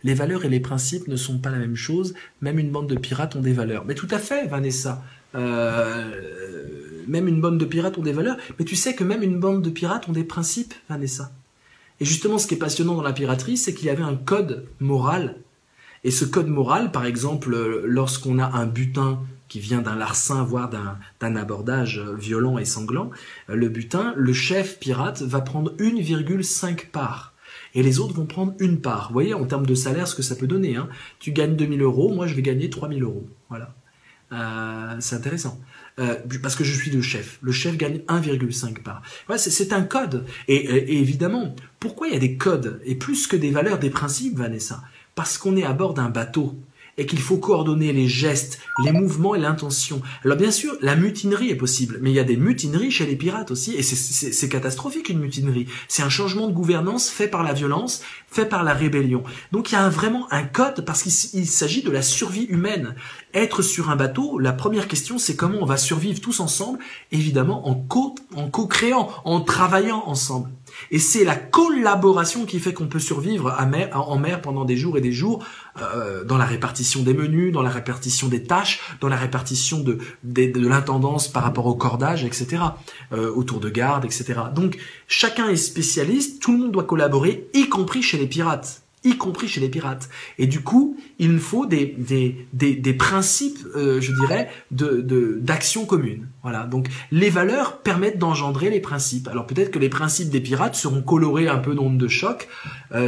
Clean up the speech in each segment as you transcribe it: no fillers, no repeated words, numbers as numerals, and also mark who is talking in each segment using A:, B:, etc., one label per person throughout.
A: Les valeurs et les principes ne sont pas la même chose. Même une bande de pirates ont des valeurs. Mais tout à fait, Vanessa. Même une bande de pirates ont des valeurs. Mais tu sais que même une bande de pirates ont des principes, Vanessa. Et justement, ce qui est passionnant dans la piraterie, c'est qu'il y avait un code moral. Et ce code moral, par exemple, lorsqu'on a un butin qui vient d'un larcin, voire d'un abordage violent et sanglant, le butin, le chef pirate va prendre 1,5 part. Et les autres vont prendre une part. Vous voyez, en termes de salaire, ce que ça peut donner. Hein. Tu gagnes 2000 euros, moi je vais gagner 3000 euros. Voilà. C'est intéressant. Parce que je suis le chef. Le chef gagne 1,5 part. Ouais, c'est un code. Et évidemment, pourquoi il y a des codes et plus que des valeurs, des principes, Vanessa? Parce qu'on est à bord d'un bateau et qu'il faut coordonner les gestes, les mouvements et l'intention. Alors bien sûr, la mutinerie est possible, mais il y a des mutineries chez les pirates aussi, et c'est catastrophique une mutinerie. C'est un changement de gouvernance fait par la violence, fait par la rébellion. Donc il y a vraiment un code parce qu'il s'agit de la survie humaine. Être sur un bateau, la première question c'est comment on va survivre tous ensemble, évidemment en co-créant, en travaillant ensemble. Et c'est la collaboration qui fait qu'on peut survivre en mer pendant des jours et des jours, dans la répartition des menus, dans la répartition des tâches, dans la répartition de l'intendance par rapport au cordage, etc., autour de garde, etc. Donc, chacun est spécialiste, tout le monde doit collaborer, y compris chez les pirates. Y compris chez les pirates. Et du coup, il nous faut des principes, je dirais, d'action commune. Voilà. Donc, les valeurs permettent d'engendrer les principes. Alors peut-être que les principes des pirates seront colorés un peu d'onde de choc,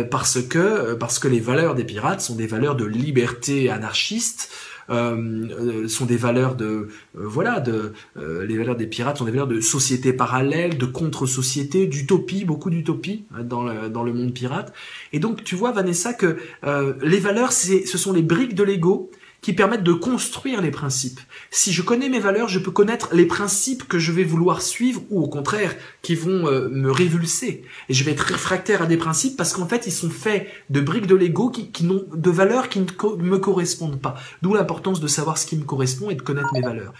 A: parce que les valeurs des pirates sont des valeurs de liberté anarchiste, sont des valeurs les valeurs des pirates sont des valeurs de société parallèle, de contre-société, d'utopie, beaucoup d'utopie dans le monde pirate. Et donc tu vois Vanessa que les valeurs ce sont les briques de Lego qui permettent de construire les principes. Si je connais mes valeurs, je peux connaître les principes que je vais vouloir suivre ou au contraire qui vont me révulser. Et je vais être réfractaire à des principes parce qu'en fait ils sont faits de briques de Lego qui n'ont de valeurs qui ne me correspondent pas. D'où l'importance de savoir ce qui me correspond et de connaître mes valeurs.